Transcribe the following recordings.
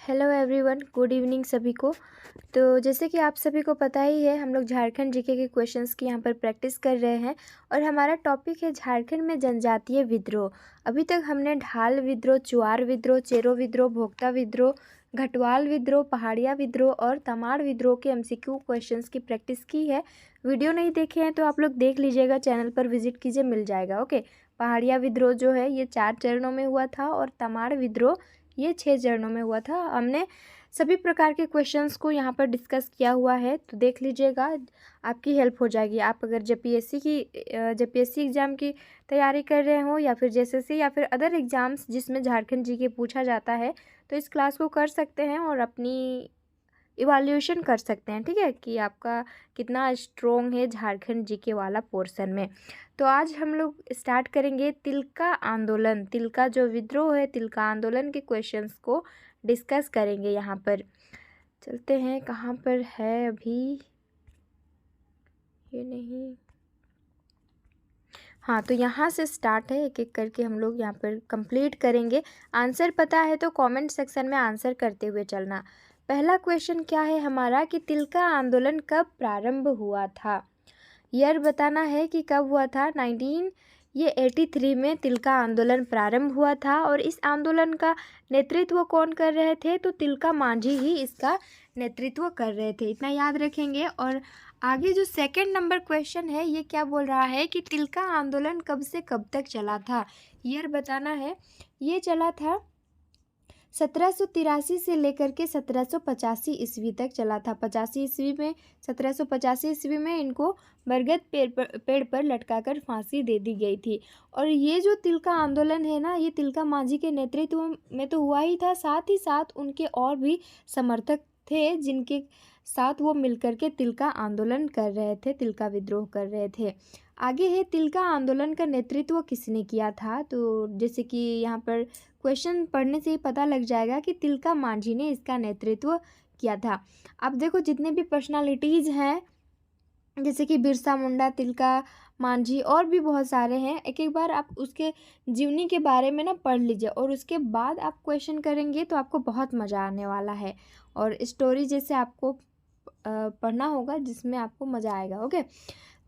Hello everyone, good evening सभी को। तो जैसे कि आप सभी को पता ही है, हम लोग झारखंड जीके के क्वेश्चंस की यहाँ पर प्रैक्टिस कर रहे हैं और हमारा टॉपिक है झारखंड में जनजातीय विद्रोह। अभी तक हमने ढाल विद्रोह, चुआर विद्रोह, चेरो विद्रोह, भोक्ता विद्रोह, घटवाल विद्रोह, पहाड़िया विद्रोह और तमाड़ विद्रोह के एमसीक्यू क्वेश्चंस की प्रैक्टिस की है। वीडियो नहीं देखे हैं तो आप लोग देख लीजिएगा, चैनल पर विजिट कीजिए, मिल जाएगा। ओके। पहाड़िया विद्रोह जो है ये 4 चरणों में हुआ था और तमाड़ विद्रोह ये 6 चरणों में हुआ था। हमने सभी प्रकार के क्वेश्चंस को यहाँ पर डिस्कस किया हुआ है, तो देख लीजिएगा, आपकी हेल्प हो जाएगी। आप अगर जेपीएससी एग्ज़ाम की तैयारी कर रहे हो या फिर जेएसएससी या फिर अदर एग्ज़ाम्स जिसमें झारखंड जीके पूछा जाता है, तो इस क्लास को कर सकते हैं और अपनी इवैल्यूएशन कर सकते हैं, ठीक है, कि आपका कितना स्ट्रॉन्ग है झारखंड जीके वाला पोर्शन में। तो आज हम लोग स्टार्ट करेंगे तिलका आंदोलन, तिलका जो विद्रोह है, तिलका आंदोलन के क्वेश्चंस को डिस्कस करेंगे। यहाँ पर चलते हैं, कहाँ पर है अभी, ये नहीं, हाँ, तो यहाँ से स्टार्ट है, एक एक करके हम लोग यहाँ पर कंप्लीट करेंगे। आंसर पता है तो कमेंट सेक्शन में आंसर करते हुए चलना। पहला क्वेश्चन क्या है हमारा कि तिलका आंदोलन कब प्रारंभ हुआ था। ईयर बताना है कि कब हुआ था। 1983 में तिलका आंदोलन प्रारंभ हुआ था और इस आंदोलन का नेतृत्व कौन कर रहे थे, तो तिलका मांझी ही इसका नेतृत्व कर रहे थे, इतना याद रखेंगे। और आगे जो सेकंड नंबर क्वेश्चन है ये क्या बोल रहा है कि तिलका आंदोलन कब से कब तक चला था। ईयर बताना है। ये चला था 1783 से लेकर के 1785 ईस्वी तक चला था। 85 ईस्वी में 1785 ईस्वी में इनको बरगद पेड़ पर लटकाकर फांसी दे दी गई थी। और ये जो तिलका आंदोलन है ना, ये तिलका मांझी के नेतृत्व में तो हुआ ही था, साथ ही साथ उनके और भी समर्थक थे जिनके साथ वो मिलकर के तिलका आंदोलन कर रहे थे, तिलका विद्रोह कर रहे थे। आगे है तिलका आंदोलन का नेतृत्व किसने किया था। तो जैसे कि यहाँ पर क्वेश्चन पढ़ने से ही पता लग जाएगा कि तिलका मांझी ने इसका नेतृत्व किया था। अब देखो, जितने भी पर्सनालिटीज़ हैं जैसे कि बिरसा मुंडा, तिलका मांझी और भी बहुत सारे हैं, एक एक बार आप उसके जीवनी के बारे में ना पढ़ लीजिए और उसके बाद आप क्वेश्चन करेंगे तो आपको बहुत मज़ा आने वाला है। और स्टोरी जैसे आपको पढ़ना होगा जिसमें आपको मज़ा आएगा। ओके।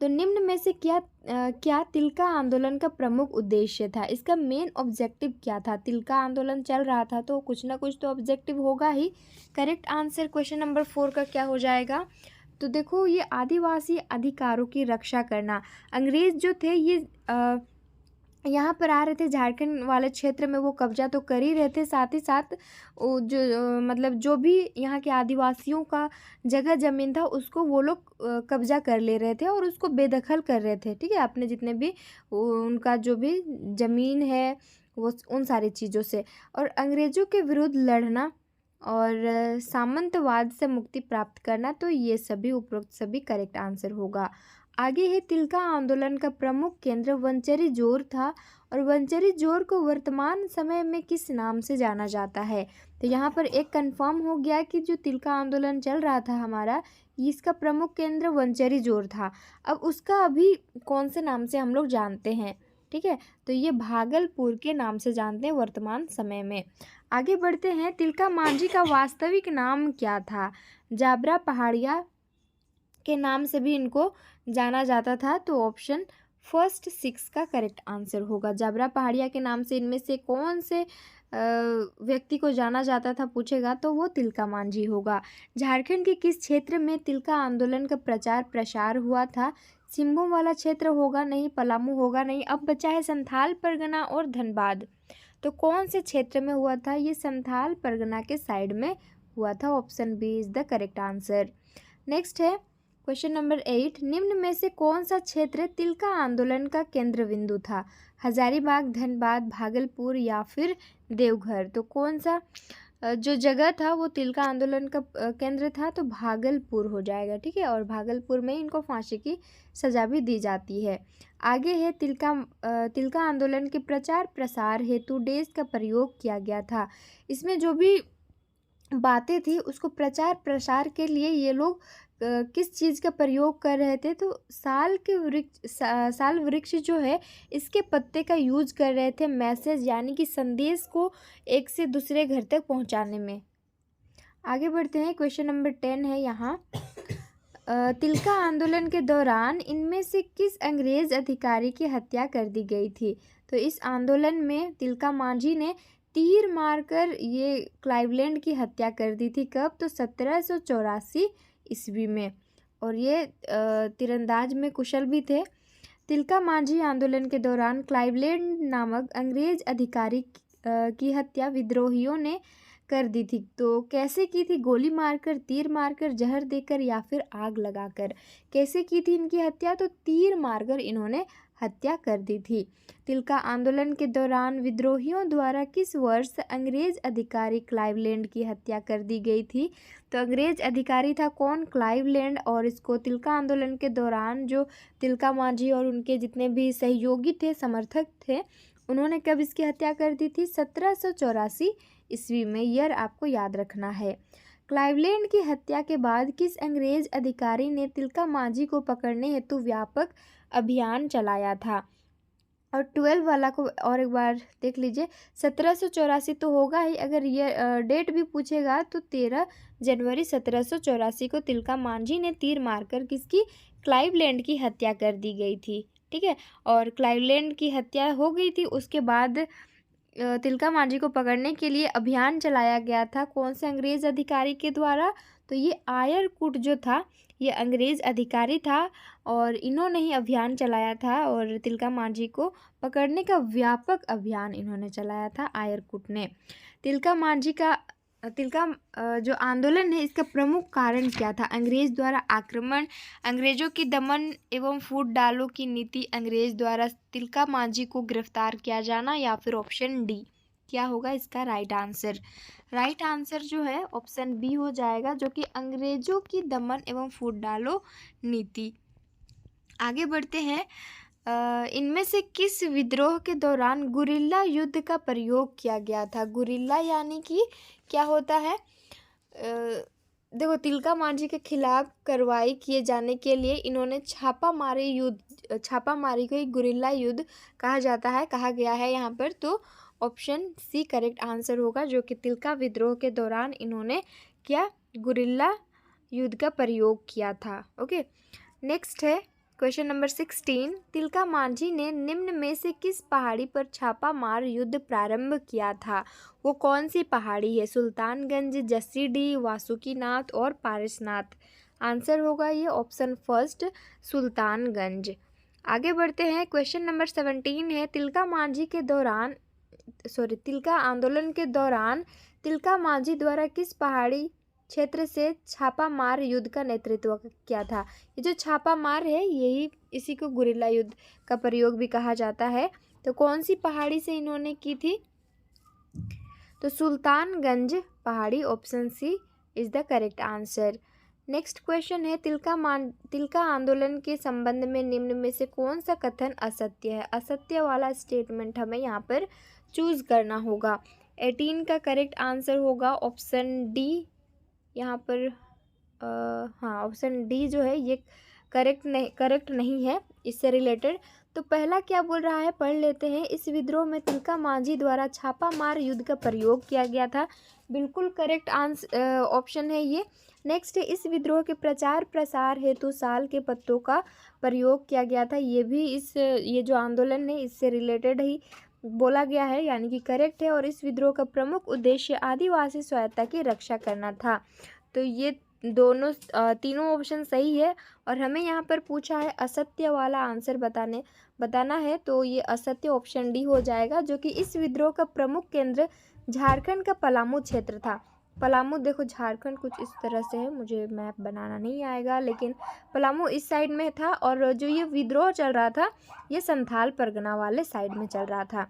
तो निम्न में से क्या तिलका आंदोलन का प्रमुख उद्देश्य था, इसका मेन ऑब्जेक्टिव क्या था। तिलका आंदोलन चल रहा था तो कुछ ना कुछ तो ऑब्जेक्टिव होगा ही। करेक्ट आंसर क्वेश्चन नंबर 4 का क्या हो जाएगा। तो देखो, ये आदिवासी अधिकारों की रक्षा करना। अंग्रेज़ जो थे ये यहाँ पर आ रहे थे, झारखंड वाले क्षेत्र में वो कब्जा तो कर ही रहे थे, साथ ही साथ वो जो मतलब जो भी यहाँ के आदिवासियों का जगह ज़मीन था उसको वो लोग कब्जा कर ले रहे थे और उसको बेदखल कर रहे थे, ठीक है, अपने जितने भी उनका जो भी ज़मीन है वो उन सारी चीज़ों से। और अंग्रेज़ों के विरुद्ध लड़ना और सामंतवाद से मुक्ति प्राप्त करना, तो ये सभी उपरोक्त सभी करेक्ट आंसर होगा। आगे है तिलका आंदोलन का प्रमुख केंद्र वंचरी जोर था और वंचरी जोर को वर्तमान समय में किस नाम से जाना जाता है। तो यहाँ पर एक कंफर्म हो गया कि जो तिलका आंदोलन चल रहा था हमारा, इसका प्रमुख केंद्र वंचरी जोर था। अब उसका अभी कौन से नाम से हम लोग जानते हैं, ठीक है, तो ये भागलपुर के नाम से जानते हैं वर्तमान समय में। आगे बढ़ते हैं, तिलका मांझी का वास्तविक नाम क्या था। जाबरा पहाड़िया के नाम से भी इनको जाना जाता था, तो ऑप्शन फर्स्ट 6 का करेक्ट आंसर होगा। जाबरा पहाड़िया के नाम से इनमें से कौन से व्यक्ति को जाना जाता था पूछेगा तो वो तिलका मांझी होगा। झारखंड के किस क्षेत्र में तिलका आंदोलन का प्रचार प्रसार हुआ था। सिंहभूम वाला क्षेत्र होगा नहीं, पलामू होगा नहीं। अब बचा है संथाल परगना और धनबाद, तो कौन से क्षेत्र में हुआ था, ये संथाल परगना के साइड में हुआ था। Option B is the correct answer. Next है क्वेश्चन नंबर 8, निम्न में से कौन सा क्षेत्र तिलका आंदोलन का केंद्र बिंदु था। हजारीबाग, धनबाद, भागलपुर या फिर देवघर। तो कौन सा जो जगह था वो तिलका आंदोलन का केंद्र था, तो भागलपुर हो जाएगा, ठीक है। और भागलपुर में इनको फांसी की सज़ा भी दी जाती है। आगे है तिलका आंदोलन के प्रचार प्रसार हेतु डेज का प्रयोग किया गया था। इसमें जो भी बातें थी उसको प्रचार प्रसार के लिए ये लोग किस चीज़ का प्रयोग कर रहे थे, तो साल वृक्ष जो है इसके पत्ते का यूज कर रहे थे मैसेज यानी कि संदेश को एक से दूसरे घर तक पहुंचाने में। आगे बढ़ते हैं, क्वेश्चन नंबर 10 है यहाँ। तिलका आंदोलन के दौरान इनमें से किस अंग्रेज अधिकारी की हत्या कर दी गई थी? तो इस आंदोलन में तिलका मांझी ने तीर मारकर ये क्लाइवलैंड की हत्या कर दी थी। कब? तो 1784 ईस्वी में। और ये तीरंदाज में कुशल भी थे। तिलका मांझी आंदोलन के दौरान क्लाइवलैंड नामक अंग्रेज अधिकारी की हत्या विद्रोहियों ने कर दी थी। तो कैसे की थी? गोली मारकर, तीर मारकर, जहर देकर या फिर आग लगाकर। कैसे की थी इनकी हत्या? तो तीर मारकर इन्होंने हत्या कर दी थी। तिलका आंदोलन के दौरान विद्रोहियों द्वारा किस वर्ष अंग्रेज अधिकारी क्लाइवलैंड की हत्या कर दी गई थी? तो अंग्रेज अधिकारी था कौन? क्लाइवलैंड। और इसको तिलका आंदोलन के दौरान जो तिलका मांझी और उनके जितने भी सहयोगी थे, समर्थक थे, उन्होंने कब इसकी हत्या कर दी थी? 1784 ईस्वी में। ईयर आपको याद रखना है। क्लाइवलैंड की हत्या के बाद किस अंग्रेज अधिकारी ने तिलका मांझी को पकड़ने हेतु व्यापक अभियान चलाया था? और 12 वाला को और एक बार देख लीजिए। 1784 तो होगा ही, अगर ये डेट भी पूछेगा तो 13 जनवरी 1784 को तिलका मांझी ने तीर मारकर किसकी? क्लाइवलैंड की हत्या कर दी गई थी। ठीक है। और क्लाइवलैंड की हत्या हो गई थी, उसके बाद तिलका मांझी को पकड़ने के लिए अभियान चलाया गया था। कौन से अंग्रेज अधिकारी के द्वारा? तो ये आयरकुट जो था, ये अंग्रेज अधिकारी था और इन्होंने ही अभियान चलाया था और तिलका मांझी को पकड़ने का व्यापक अभियान इन्होंने चलाया था, आयरकुट ने। तिलका मांझी का जो आंदोलन है, इसका प्रमुख कारण क्या था? अंग्रेज द्वारा आक्रमण, अंग्रेजों की दमन एवं फूट डालो की नीति, अंग्रेज द्वारा तिलका मांझी को गिरफ्तार किया जाना, या फिर ऑप्शन डी क्या होगा इसका राइट आंसर? राइट आंसर जो है ऑप्शन बी हो जाएगा, जो कि अंग्रेजों की दमन एवं फूट डालो नीति। आगे बढ़ते हैं। इनमें से किस विद्रोह के दौरान गुरिल्ला युद्ध का प्रयोग किया गया था? गुरिल्ला यानी कि क्या होता है? देखो, तिलका मांझी के खिलाफ कार्रवाई किए जाने के लिए इन्होंने छापामारी को ही गुरिल्ला युद्ध कहा जाता है, कहा गया है यहाँ पर। तो ऑप्शन सी करेक्ट आंसर होगा, जो कि तिलका विद्रोह के दौरान इन्होंने क्या? गुरिल्ला युद्ध का प्रयोग किया था। ओके, नेक्स्ट है क्वेश्चन नंबर 16। तिलका मांझी ने निम्न में से किस पहाड़ी पर छापामार युद्ध प्रारंभ किया था? वो कौन सी पहाड़ी है? सुल्तानगंज, जसीडीह, वासुकीनाथ और पारसनाथ। आंसर होगा ये ऑप्शन फर्स्ट, सुल्तानगंज। आगे बढ़ते हैं, क्वेश्चन नंबर 17 है। तिलका आंदोलन के दौरान तिलका मांझी द्वारा किस पहाड़ी क्षेत्र से छापामार युद्ध का नेतृत्व किया था? ये जो छापामार है, यही इसी को गुरिल्ला युद्ध का प्रयोग भी कहा जाता है। तो कौन सी पहाड़ी से इन्होंने की थी? तो सुल्तानगंज पहाड़ी, option C is the correct answer. Next question है। तिलका आंदोलन के संबंध में निम्न में से कौन सा कथन असत्य है? असत्य वाला स्टेटमेंट हमें यहाँ पर चूज करना होगा। 18 का करेक्ट आंसर होगा ऑप्शन डी। यहाँ पर हाँ, ऑप्शन डी जो है ये करेक्ट नहीं है इससे रिलेटेड। तो पहला क्या बोल रहा है, पढ़ लेते हैं। इस विद्रोह में तिलका मांझी द्वारा छापामार युद्ध का प्रयोग किया गया था। बिल्कुल करेक्ट आंसर ऑप्शन है ये। नेक्स्ट है, इस विद्रोह के प्रचार प्रसार हेतु साल के पत्तों का प्रयोग किया गया था। ये भी ये जो आंदोलन है इससे रिलेटेड ही बोला गया है, यानी कि करेक्ट है। और इस विद्रोह का प्रमुख उद्देश्य आदिवासी स्वायत्तता की रक्षा करना था। तो ये तीनों ऑप्शन सही है। और हमें यहाँ पर पूछा है असत्य वाला आंसर बताना है, तो ये असत्य ऑप्शन डी हो जाएगा, जो कि इस विद्रोह का प्रमुख केंद्र झारखंड का पलामू क्षेत्र था। पलामू, देखो झारखंड कुछ इस तरह से है, मुझे मैप बनाना नहीं आएगा, लेकिन पलामू इस साइड में था। और जो ये विद्रोह चल रहा था, ये संथाल परगना वाले साइड में चल रहा था।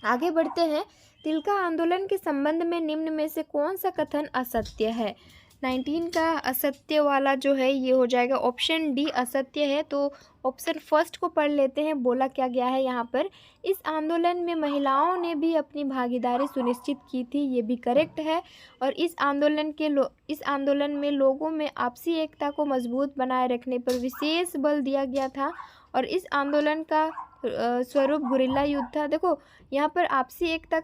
आगे बढ़ते हैं। तिलका आंदोलन के संबंध में निम्न में से कौन सा कथन असत्य है? 19 का असत्य वाला जो है ये हो जाएगा ऑप्शन डी, असत्य है। तो ऑप्शन फर्स्ट को पढ़ लेते हैं। बोला क्या गया है यहाँ पर, इस आंदोलन में महिलाओं ने भी अपनी भागीदारी सुनिश्चित की थी। ये भी करेक्ट है। और इस आंदोलन में लोगों में आपसी एकता को मजबूत बनाए रखने पर विशेष बल दिया गया था। और इस आंदोलन का स्वरूप गुरिल्ला युद्ध था। देखो यहाँ पर आपसी एकता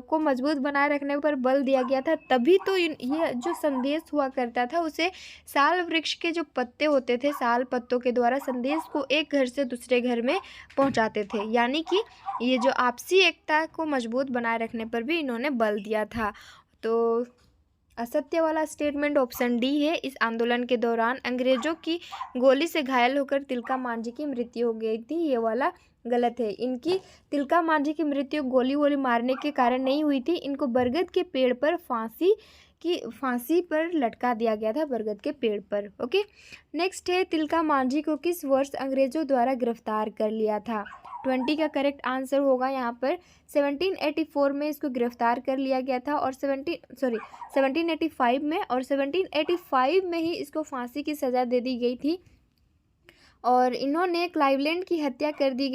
को मजबूत बनाए रखने पर बल दिया गया था, तभी तो ये जो संदेश हुआ करता था उसे साल वृक्ष के जो पत्ते होते थे, साल पत्तों के द्वारा संदेश को एक घर से दूसरे घर में पहुंचाते थे। यानी कि ये जो आपसी एकता को मजबूत बनाए रखने पर भी इन्होंने बल दिया था। तो असत्य वाला स्टेटमेंट ऑप्शन डी है। इस आंदोलन के दौरान अंग्रेजों की गोली से घायल होकर तिलका मांझी की मृत्यु हो गई थी, ये वाला गलत है। इनकी तिलका मांझी की मृत्यु गोली मारने के कारण नहीं हुई थी, इनको बरगद के पेड़ पर फांसी पर लटका दिया गया था, बरगद के पेड़ पर। ओके, नेक्स्ट है तिलका मांझी को किस वर्ष अंग्रेजों द्वारा गिरफ्तार कर लिया था। 20 का करेक्ट आंसर होगा यहाँ पर 1784 में इसको गिरफ्तार कर लिया गया था और 1785 में, और 1785 में ही इसको फांसी की सज़ा दे दी गई थी। और इन्होंने क्लाइवलैंड की हत्या कर दी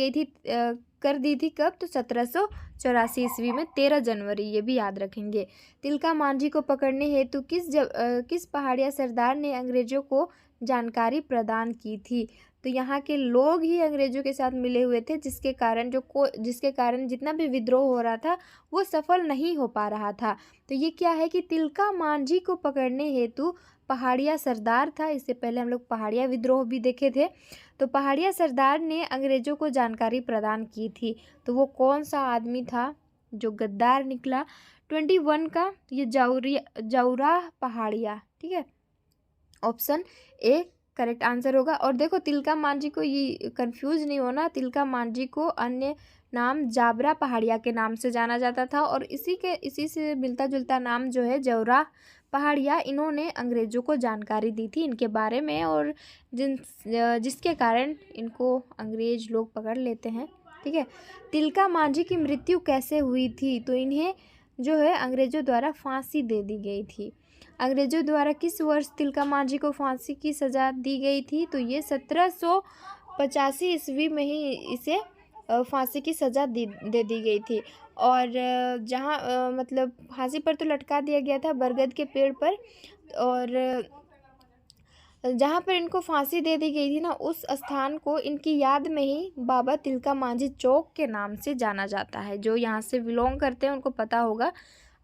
थी कब, तो 1784 ईस्वी में 13 जनवरी, ये भी याद रखेंगे। तिलका मांझी को पकड़ने हेतु किस पहाड़िया सरदार ने अंग्रेजों को जानकारी प्रदान की थी। तो यहाँ के लोग ही अंग्रेजों के साथ मिले हुए थे, जिसके कारण जितना भी विद्रोह हो रहा था वो सफल नहीं हो पा रहा था। तो ये क्या है कि तिलका मांझी को पकड़ने हेतु पहाड़िया सरदार था। इससे पहले हम लोग पहाड़िया विद्रोह भी देखे थे। तो पहाड़िया सरदार ने अंग्रेजों को जानकारी प्रदान की थी। तो वो कौन सा आदमी था जो गद्दार निकला। 21 का ये जौरा पहाड़िया, ठीक है, ऑप्शन ए करेक्ट आंसर होगा। और देखो तिलका मांझी को ये कंफ्यूज नहीं होना, तिलका मांझी को अन्य नाम जाबरा पहाड़िया के नाम से जाना जाता था, और इसी से मिलता जुलता नाम जो है जौरा पहाड़िया, इन्होंने अंग्रेजों को जानकारी दी थी इनके बारे में, और जिसके कारण इनको अंग्रेज लोग पकड़ लेते हैं। ठीक है, तिलका मांझी की मृत्यु कैसे हुई थी, तो इन्हें जो है अंग्रेजों द्वारा फांसी दे दी गई थी। अंग्रेजों द्वारा किस वर्ष तिलका मांझी को फांसी की सज़ा दी गई थी, तो ये 1785 ईस्वी में ही इसे फांसी की सज़ा दे दी गई थी। और जहाँ मतलब फांसी पर तो लटका दिया गया था बरगद के पेड़ पर, और जहाँ पर इनको फांसी दे दी गई थी ना, उस स्थान को इनकी याद में ही बाबा तिलका मांझी चौक के नाम से जाना जाता है। जो यहाँ से बिलोंग करते हैं उनको पता होगा।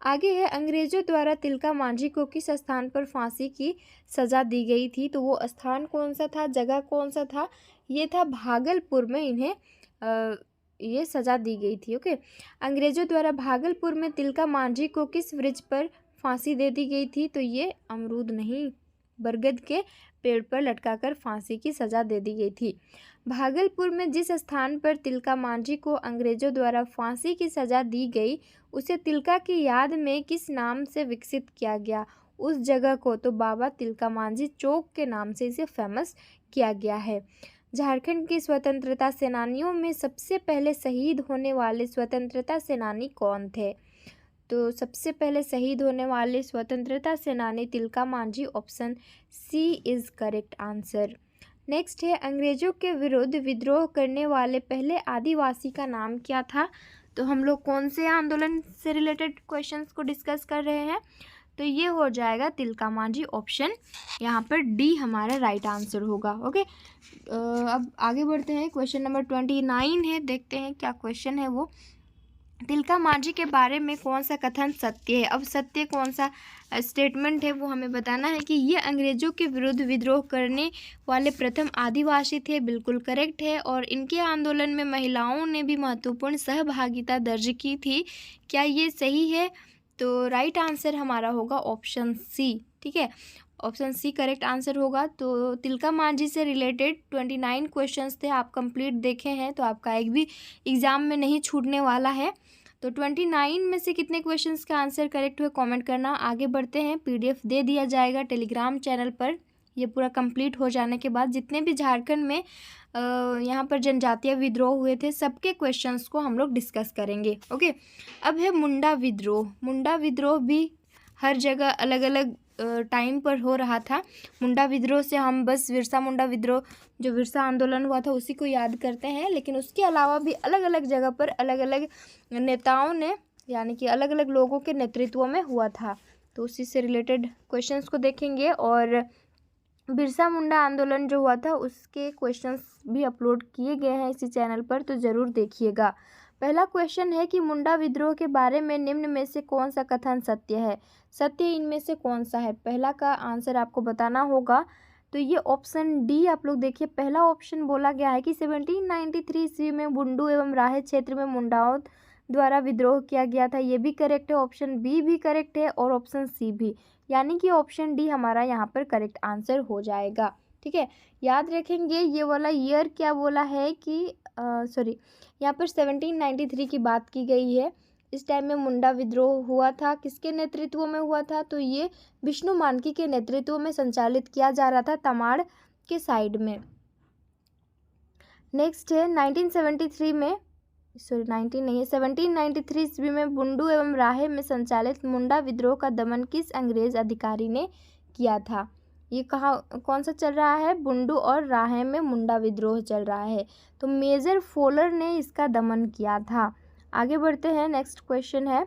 आगे है अंग्रेजों द्वारा तिलका मांझी को किस स्थान पर फांसी की सज़ा दी गई थी, तो वो स्थान कौन सा था, जगह कौन सा था, ये था भागलपुर में इन्हें ये सज़ा दी गई थी। ओके, अंग्रेजों द्वारा भागलपुर में तिलका मांझी को किस वृक्ष पर फांसी दे दी गई थी, तो ये अमरूद नहीं, बरगद के पेड़ पर लटकाकर फांसी की सज़ा दे दी गई थी। भागलपुर में जिस स्थान पर तिलका मांझी को अंग्रेजों द्वारा फांसी की सज़ा दी गई, उसे तिलका की याद में किस नाम से विकसित किया गया, उस जगह को तो बाबा तिलका मांझी चौक के नाम से इसे फेमस किया गया है। झारखंड के स्वतंत्रता सेनानियों में सबसे पहले शहीद होने वाले स्वतंत्रता सेनानी कौन थे, तो सबसे पहले शहीद होने वाले स्वतंत्रता सेनानी Tilka Manjhi, option C is correct answer. Next है अंग्रेजों के विरुद्ध विद्रोह करने वाले पहले आदिवासी का नाम क्या था। तो हम लोग कौन से आंदोलन से रिलेटेड क्वेश्चंस को डिस्कस कर रहे हैं, तो ये हो जाएगा तिलका मांझी, ऑप्शन यहाँ पर डी हमारा राइट आंसर होगा। ओके, अब आगे बढ़ते हैं। क्वेश्चन नंबर 29 है, देखते हैं क्या क्वेश्चन है वो। तिलका मांझी के बारे में कौन सा कथन सत्य है। अब सत्य कौन सा स्टेटमेंट है वो हमें बताना है कि ये अंग्रेजों के विरुद्ध विद्रोह करने वाले प्रथम आदिवासी थे, बिल्कुल करेक्ट है। और इनके आंदोलन में महिलाओं ने भी महत्वपूर्ण सहभागिता दर्ज की थी, क्या ये सही है, तो राइट आंसर हमारा होगा ऑप्शन सी। ठीक है, ऑप्शन सी करेक्ट आंसर होगा। तो तिलका मांझी से रिलेटेड 29 क्वेश्चंस थे, आप कंप्लीट देखे हैं तो आपका एक भी एग्ज़ाम में नहीं छूटने वाला है। तो 29 में से कितने क्वेश्चंस का आंसर करेक्ट हुए कमेंट करना। आगे बढ़ते हैं, PDF दे दिया जाएगा टेलीग्राम चैनल पर। ये पूरा कंप्लीट हो जाने के बाद जितने भी झारखंड में यहाँ पर जनजातीय विद्रोह हुए थे सबके क्वेश्चंस को हम लोग डिस्कस करेंगे। ओके, अब है मुंडा विद्रोह। मुंडा विद्रोह भी हर जगह अलग अलग टाइम पर हो रहा था। मुंडा विद्रोह से हम बस बिरसा मुंडा विद्रोह जो बिरसा आंदोलन हुआ था उसी को याद करते हैं, लेकिन उसके अलावा भी अलग अलग जगह पर अलग अलग नेताओं ने, यानी कि अलग अलग लोगों के नेतृत्व में हुआ था। तो उसी से रिलेटेड क्वेश्चंस को देखेंगे। और बिरसा मुंडा आंदोलन जो हुआ था उसके क्वेश्चंस भी अपलोड किए गए हैं इसी चैनल पर, तो ज़रूर देखिएगा। पहला क्वेश्चन है कि मुंडा विद्रोह के बारे में निम्न में से कौन सा कथन सत्य है? सत्य इनमें से कौन सा है? पहला का आंसर आपको बताना होगा। तो ये ऑप्शन डी आप लोग देखिए, पहला ऑप्शन बोला गया है कि 1793 ईस्वी में बुंडू एवं राहे क्षेत्र में मुंडाओं द्वारा विद्रोह किया गया था। ये भी करेक्ट है, ऑप्शन बी भी करेक्ट है और ऑप्शन सी भी, यानी कि ऑप्शन डी हमारा यहाँ पर करेक्ट आंसर हो जाएगा। ठीक है, याद रखेंगे ये वाला ईयर क्या बोला है कि सॉरी, यहाँ पर 1793 की बात की गई है। इस टाइम में मुंडा विद्रोह हुआ था, किसके नेतृत्व में हुआ था? तो ये विष्णु मानकी के नेतृत्व में संचालित किया जा रहा था तमाड़ के साइड में। नेक्स्ट है 1973 में, सॉरी 19 नहीं है, 1793 ईस्वी में बुंडू एवं राहे में संचालित मुंडा विद्रोह का दमन किस अंग्रेज अधिकारी ने किया था? ये कहाँ कौन सा चल रहा है? बुंडू और राहे में मुंडा विद्रोह चल रहा है, तो मेजर फोलर ने इसका दमन किया था। आगे बढ़ते हैं, नेक्स्ट क्वेश्चन है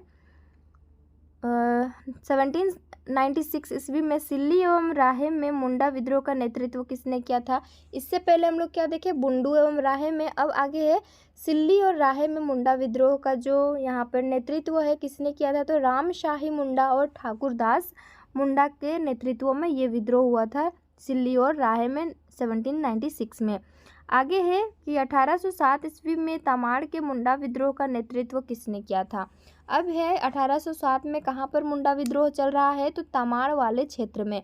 1796 ईस्वी में सिल्ली एवं राहे में मुंडा विद्रोह का नेतृत्व किसने किया था? इससे पहले हम लोग क्या देखे? बुंडू एवं राहे में, अब आगे है सिल्ली और राहे में मुंडा विद्रोह का जो यहाँ पर नेतृत्व है किसने किया था? तो रामशाही मुंडा और ठाकुरदास मुंडा के नेतृत्व में ये विद्रोह हुआ था सिल्ली और राहे में 1796 में। आगे है कि 1807 ईस्वी में तमाड़ के मुंडा विद्रोह का नेतृत्व किसने किया था? अब है 1807 में कहाँ पर मुंडा विद्रोह चल रहा है? तो तमाड़ वाले क्षेत्र में।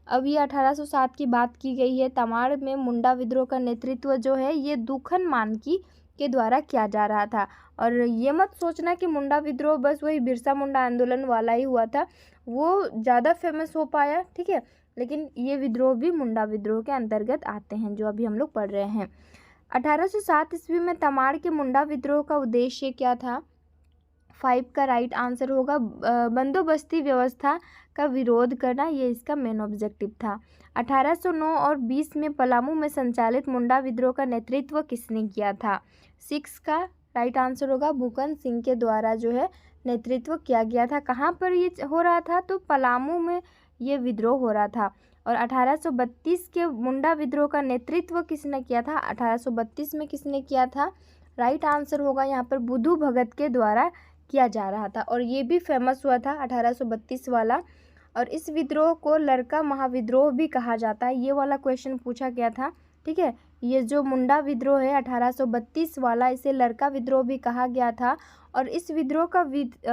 अब ये 1807 की बात की गई है। तमाड़ में मुंडा विद्रोह का नेतृत्व जो है ये दुखन मानकी के द्वारा किया जा रहा था। और ये मत सोचना कि मुंडा विद्रोह बस वही बिरसा मुंडा आंदोलन वाला ही हुआ था, वो ज़्यादा फेमस हो पाया, ठीक है, लेकिन ये विद्रोह भी मुंडा विद्रोह के अंतर्गत आते हैं जो अभी हम लोग पढ़ रहे हैं। 1807 ईस्वी में तमाड़ के मुंडा विद्रोह का उद्देश्य क्या था? 5 का राइट आंसर होगा बंदोबस्ती व्यवस्था का विरोध करना, ये इसका मेन ऑब्जेक्टिव था। 1809 और 20 में पलामू में संचालित मुंडा विद्रोह का नेतृत्व किसने किया था? 6 का राइट आंसर होगा भूकन सिंह के द्वारा जो है नेतृत्व किया गया था। कहाँ पर ये हो रहा था? तो पलामू में ये विद्रोह हो रहा था। और 1832 के मुंडा विद्रोह का नेतृत्व किसने किया था? 1832 में किसने किया था? राइट आंसर होगा यहाँ पर बुद्धू भगत के द्वारा किया जा रहा था, और ये भी फेमस हुआ था 1832 वाला। और इस विद्रोह को लड़का महाविद्रोह भी कहा जाता है, ये वाला क्वेश्चन पूछा गया था, ठीक है। ये जो मुंडा विद्रोह है 1832 वाला, इसे लड़का विद्रोह भी कहा गया था। और इस विद्रोह का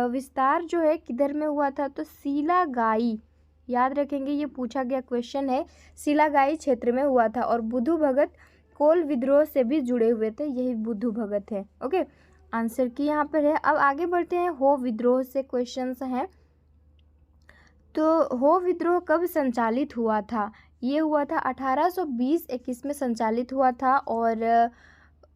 विस्तार जो है किधर में हुआ था? तो सीलागाई, याद रखेंगे ये पूछा गया क्वेश्चन है, सीलागाई क्षेत्र में हुआ था। और बुद्धू भगत कोल विद्रोह से भी जुड़े हुए थे, यही बुद्धू भगत है। ओके, आंसर की यहाँ पर है। अब आगे बढ़ते हैं, हो विद्रोह से क्वेश्चंस हैं। तो हो विद्रोह कब संचालित हुआ था? ये हुआ था 1820-21 में संचालित हुआ था। और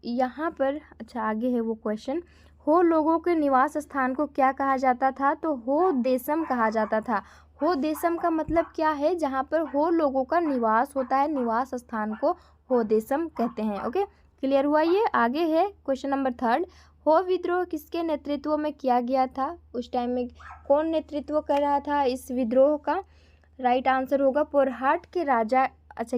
यहाँ पर अच्छा आगे है वो क्वेश्चन, हो लोगों के निवास स्थान को क्या कहा जाता था? तो हो देशम कहा जाता था। हो देशम का मतलब क्या है? जहाँ पर हो लोगों का निवास होता है, निवास स्थान को हो देशम कहते हैं। ओके, क्लियर हुआ ये? आगे है क्वेश्चन नंबर 3, हो विद्रोह किसके नेतृत्व में किया गया था? उस टाइम में कौन नेतृत्व कर रहा था इस विद्रोह का? राइट आंसर होगा पोरहाट के राजा। अच्छा,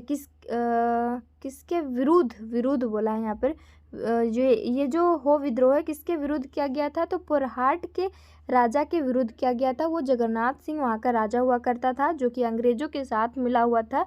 किसके विरुद्ध बोला है यहाँ पर। ये जो हो विद्रोह है किसके विरुद्ध किया गया था? तो पोरहाट के राजा के विरुद्ध किया गया था। वो जगन्नाथ सिंह वहाँ का राजा हुआ करता था, जो कि अंग्रेजों के साथ मिला हुआ था।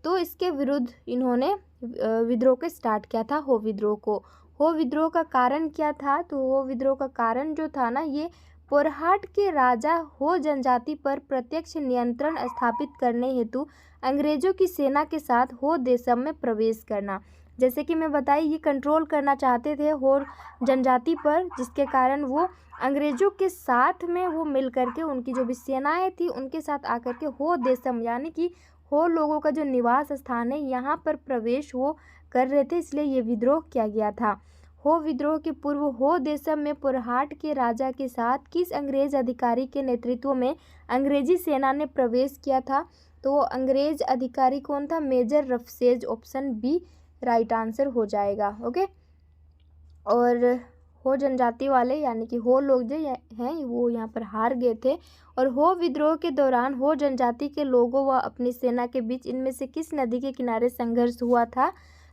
तो इसके विरुद्ध इन्होंने विद्रोह को स्टार्ट किया था, हो विद्रोह को। हो विद्रोह का कारण क्या था? तो हो विद्रोह का कारण जो था ना, ये पोरहाट के राजा हो जनजाति पर प्रत्यक्ष नियंत्रण स्थापित करने हेतु अंग्रेजों की सेना के साथ हो देशम में प्रवेश करना। जैसे कि मैं बताई, ये कंट्रोल करना चाहते थे हो जनजाति पर, जिसके कारण वो अंग्रेजों के साथ में वो मिल करके उनकी जो भी सेनाएं थी उनके साथ आकर के हो देशम यानी कि हो लोगों का जो निवास स्थान है यहाँ पर प्रवेश वो कर रहे थे, इसलिए ये विद्रोह किया गया था। हो विद्रोह के पूर्व हो देशम में पोरहाट के राजा के साथ किस अंग्रेज अधिकारी के नेतृत्व में अंग्रेजी सेना ने प्रवेश किया था? तो वो अंग्रेज अधिकारी कौन था? Major Roughsedge, option B right answer हो जाएगा। ओके, और हो जनजाति वाले यानी कि हो लोग जो हैं वो यहाँ पर हार गए थे। और हो विद्रोह के दौरान हो जनजाति के लोगों व अपनी सेना के बीच इनमें से किस नदी के किनारे संघर्ष हुआ था?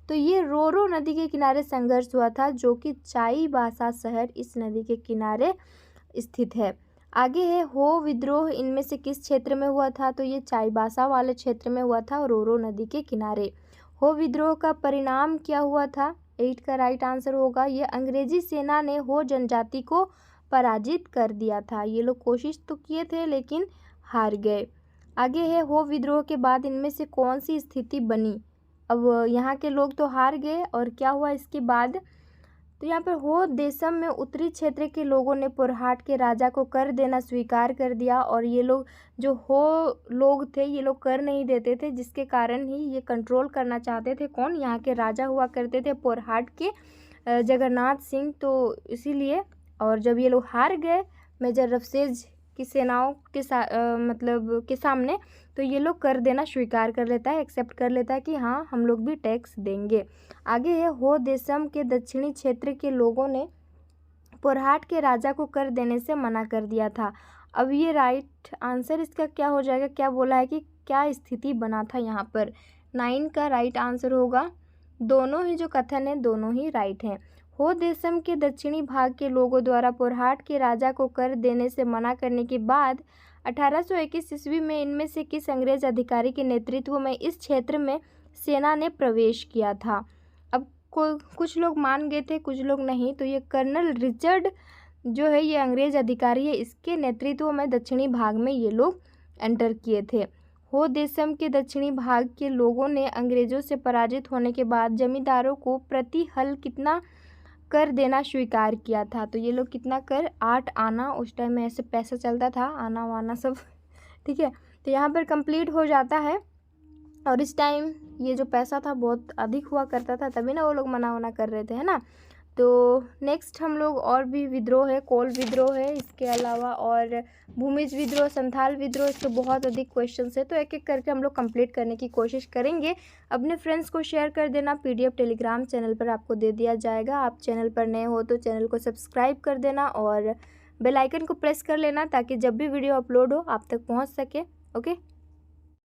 तो ये रोरो नदी के किनारे संघर्ष हुआ था, जो कि चाईबासा शहर इस नदी के किनारे स्थित है। आगे है हो विद्रोह इनमें से किस क्षेत्र में हुआ था? तो ये चाईबासा वाले क्षेत्र में हुआ था, रोरो नदी के किनारे। हो विद्रोह का परिणाम क्या हुआ था? 8 का राइट आंसर होगा ये अंग्रेजी सेना ने हो जनजाति को पराजित कर दिया था। ये लोग कोशिश तो किए थे लेकिन हार गए। आगे है हो विद्रोह के बाद इनमें से कौन सी स्थिति बनी? अब यहाँ के लोग तो हार गए और क्या हुआ इसके बाद? तो यहाँ पर हो देशम में उत्तरी क्षेत्र के लोगों ने पुरहाट के राजा को कर देना स्वीकार कर दिया, और ये लोग जो हो लोग थे ये लोग कर नहीं देते थे, जिसके कारण ही ये कंट्रोल करना चाहते थे। कौन? यहाँ के राजा हुआ करते थे पुरहाट के जगन्नाथ सिंह, तो इसीलिए। और जब ये लोग हार गए मेजर रफसेज की सेनाओं के के सामने, तो ये लोग कर देना स्वीकार कर लेता है, एक्सेप्ट कर लेता है कि हाँ हम लोग भी टैक्स देंगे। आगे है हो देशम के दक्षिणी क्षेत्र के लोगों ने पुरहाट के राजा को कर देने से मना कर दिया था। अब ये राइट आंसर इसका क्या हो जाएगा? क्या बोला है कि क्या स्थिति बना था यहाँ पर? 9 का राइट आंसर होगा। दोनों ही जो कथन है दोनों ही राइट हैं। हो देशम के दक्षिणी भाग के लोगों द्वारा पुरहाट के राजा को कर देने से मना करने के बाद 1821 ईस्वी में इनमें से किस अंग्रेज अधिकारी के नेतृत्व में इस क्षेत्र में सेना ने प्रवेश किया था? अब कुछ लोग मान गए थे, कुछ लोग नहीं। तो ये कर्नल रिचर्ड जो है ये अंग्रेज अधिकारी है, इसके नेतृत्व में दक्षिणी भाग में ये लोग एंटर किए थे। हो देशम के दक्षिणी भाग के लोगों ने अंग्रेज़ों से पराजित होने के बाद जमींदारों को प्रति हल कितना कर देना स्वीकार किया था? तो ये लोग कितना कर? 8 आना। उस टाइम में ऐसे पैसा चलता था, आना वाना सब ठीक है। तो यहाँ पर कंप्लीट हो जाता है। और इस टाइम ये जो पैसा था बहुत अधिक हुआ करता था, तभी ना वो लोग मना वना कर रहे थे, है ना। तो नेक्स्ट हम लोग और भी विद्रोह है, कोल विद्रोह है, इसके अलावा और भूमिज विद्रोह, संथाल विद्रोह, इसके बहुत अधिक क्वेश्चंस है। तो एक एक करके हम लोग कंप्लीट करने की कोशिश करेंगे। अपने फ्रेंड्स को शेयर कर देना। PDF टेलीग्राम चैनल पर आपको दे दिया जाएगा। आप चैनल पर नए हो तो चैनल को सब्सक्राइब कर देना और बेल आइकन को प्रेस कर लेना, ताकि जब भी वीडियो अपलोड हो आप तक पहुँच सके। ओके।